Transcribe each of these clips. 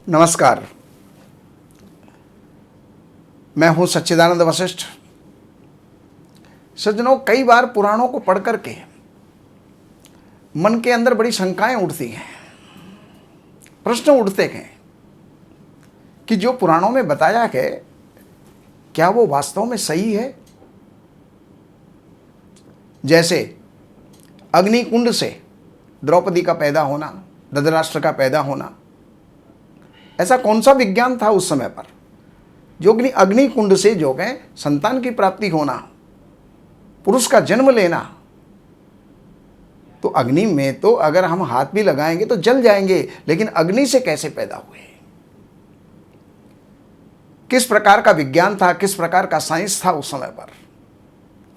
नमस्कार। मैं हूं सच्चिदानंद वशिष्ठ। सज्जनों, कई बार पुराणों को पढ़ करके मन के अंदर बड़ी शंकाएं उठती हैं, प्रश्न उठते हैं कि जो पुराणों में बताया है क्या वो वास्तव में सही है। जैसे अग्निकुंड से द्रौपदी का पैदा होना, धृतराष्ट्र का पैदा होना, ऐसा कौन सा विज्ञान था उस समय पर जो अग्निकुंड से जो है संतान की प्राप्ति होना, पुरुष का जन्म लेना। तो अग्नि में तो अगर हम हाथ भी लगाएंगे तो जल जाएंगे, लेकिन अग्नि से कैसे पैदा हुए? किस प्रकार का विज्ञान था, किस प्रकार का साइंस था उस समय पर,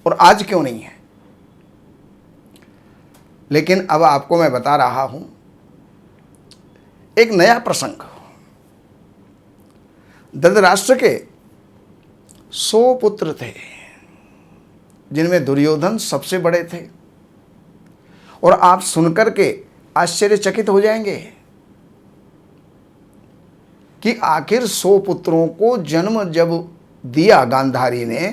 और आज क्यों नहीं है? लेकिन अब आपको मैं बता रहा हूं एक नया प्रसंग। धृतराष्ट्र के 100 पुत्र थे, जिनमें दुर्योधन सबसे बड़े थे। और आप सुनकर के आश्चर्यचकित हो जाएंगे कि आखिर 100 पुत्रों को जन्म जब दिया गांधारी ने,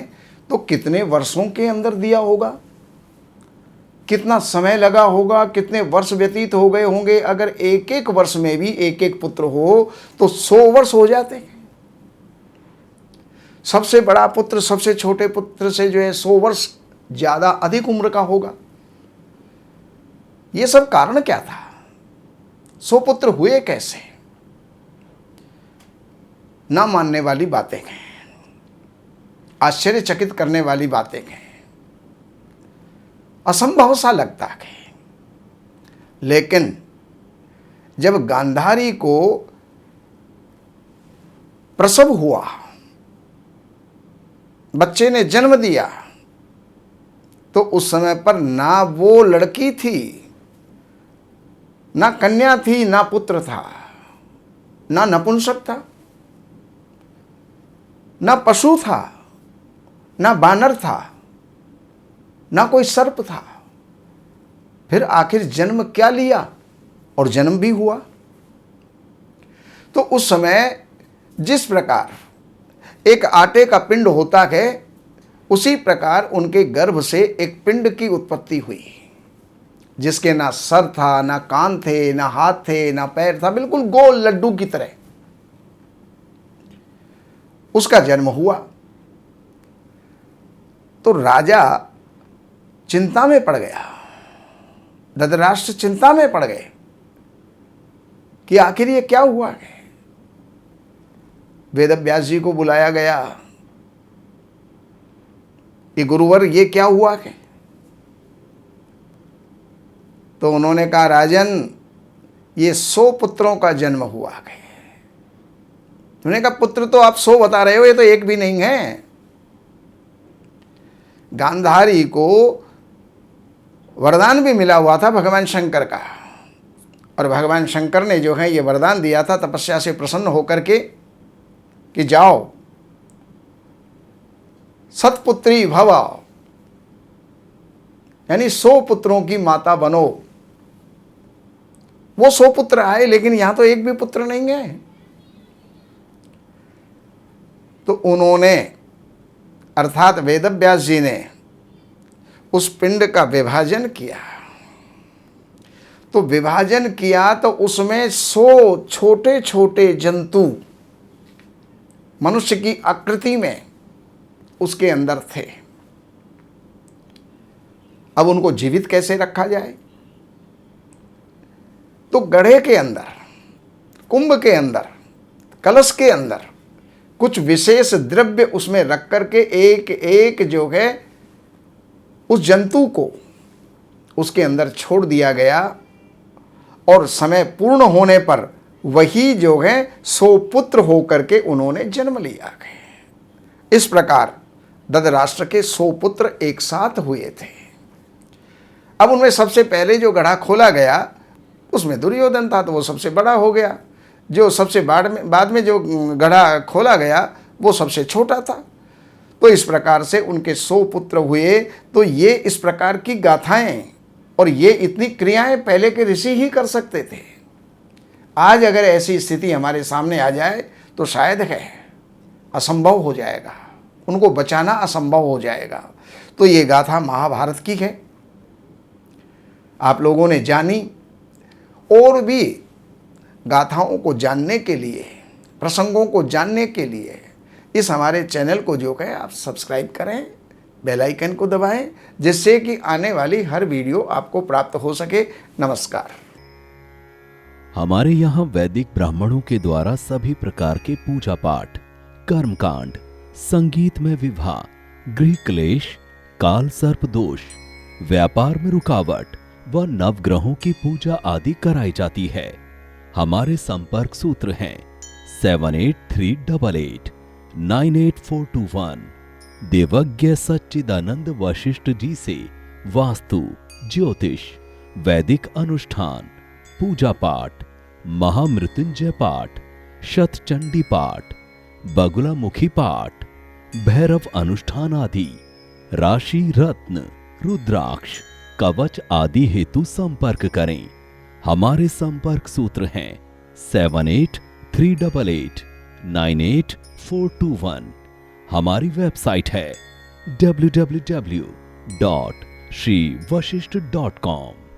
तो कितने वर्षों के अंदर दिया होगा, कितना समय लगा होगा, कितने वर्ष व्यतीत हो गए होंगे। अगर एक एक वर्ष में भी एक एक पुत्र हो तो 100 वर्ष हो जाते हैं। सबसे बड़ा पुत्र सबसे छोटे पुत्र से जो है 100 वर्ष ज्यादा अधिक उम्र का होगा। यह सब कारण क्या था? 100 पुत्र हुए कैसे? ना मानने वाली बातें हैं, आश्चर्यचकित करने वाली बातें हैं, असंभव सा लगता है। लेकिन जब गांधारी को प्रसव हुआ, बच्चे ने जन्म दिया, तो उस समय पर ना वो लड़की थी, ना कन्या थी, ना पुत्र था, ना नपुंसक था, ना पशु था, ना बानर था, ना कोई सर्प था। फिर आखिर जन्म क्या लिया? और जन्म भी हुआ। तो उस समय जिस प्रकार एक आटे का पिंड होता है, उसी प्रकार उनके गर्भ से एक पिंड की उत्पत्ति हुई, जिसके ना सर था, ना कान थे, ना हाथ थे, ना पैर था, बिल्कुल गोल लड्डू की तरह उसका जन्म हुआ। तो राजा चिंता में पड़ गया, धृतराष्ट्र चिंता में पड़ गए कि आखिर ये क्या हुआ है। वेदव्यास जी को बुलाया गया कि गुरुवर ये क्या हुआ है? तो उन्होंने कहा, राजन, ये 100 पुत्रों का जन्म हुआ है। उन्होंने कहा, पुत्र तो आप 100 बता रहे हो, ये तो एक भी नहीं है। गांधारी को वरदान भी मिला हुआ था भगवान शंकर का, और भगवान शंकर ने जो है ये वरदान दिया था तपस्या से प्रसन्न होकर के कि जाओ सतपुत्री भव, यानी 100 पुत्रों की माता बनो। वो 100 पुत्र आए, लेकिन यहां तो एक भी पुत्र नहीं है। तो उन्होंने, अर्थात वेदव्यास जी ने, उस पिंड का विभाजन किया। तो विभाजन किया तो उसमें 100 छोटे छोटे जंतु मनुष्य की आकृति में उसके अंदर थे। अब उनको जीवित कैसे रखा जाए? तो गड्ढे के अंदर, कुंभ के अंदर, कलश के अंदर कुछ विशेष द्रव्य उसमें रख करके एक एक जो है उस जंतु को उसके अंदर छोड़ दिया गया, और समय पूर्ण होने पर वही जो है 100 पुत्र होकर के उन्होंने जन्म लिया। इस प्रकार धृतराष्ट्र के 100 पुत्र एक साथ हुए थे। अब उनमें सबसे पहले जो गड्ढा खोला गया उसमें दुर्योधन था, तो वो सबसे बड़ा हो गया। जो सबसे बाद में जो गड्ढा खोला गया वो सबसे छोटा था। तो इस प्रकार से उनके 100 पुत्र हुए। तो ये इस प्रकार की गाथाएं और ये इतनी क्रियाएं पहले के ऋषि ही कर सकते थे। आज अगर ऐसी स्थिति हमारे सामने आ जाए तो शायद है असंभव हो जाएगा, उनको बचाना असंभव हो जाएगा। तो ये गाथा महाभारत की है, आप लोगों ने जानी। और भी गाथाओं को जानने के लिए, प्रसंगों को जानने के लिए इस हमारे चैनल को जो है आप सब्सक्राइब करें, बेल आइकन को दबाएं, जिससे कि आने वाली हर वीडियो आपको प्राप्त हो सके। नमस्कार। हमारे यहाँ वैदिक ब्राह्मणों के द्वारा सभी प्रकार के पूजा पाठ, कर्मकांड, संगीत में विवाह, गृह क्लेश, काल सर्प दोष, व्यापार में रुकावट व नवग्रहों की पूजा आदि कराई जाती है। हमारे संपर्क सूत्र हैं 7838898421। देवज्ञ सच्चिदानंद वशिष्ठ जी से वास्तु, ज्योतिष, वैदिक अनुष्ठान, पूजा पाठ, महामृत्युंजय पाठ, शतचंडी पाठ, बगुलामुखी पाठ, भैरव अनुष्ठान आदि, राशि रत्न, रुद्राक्ष, कवच आदि हेतु संपर्क करें। हमारे संपर्क सूत्र हैं 7838898421। हमारी वेबसाइट है www.shrivashishth.com।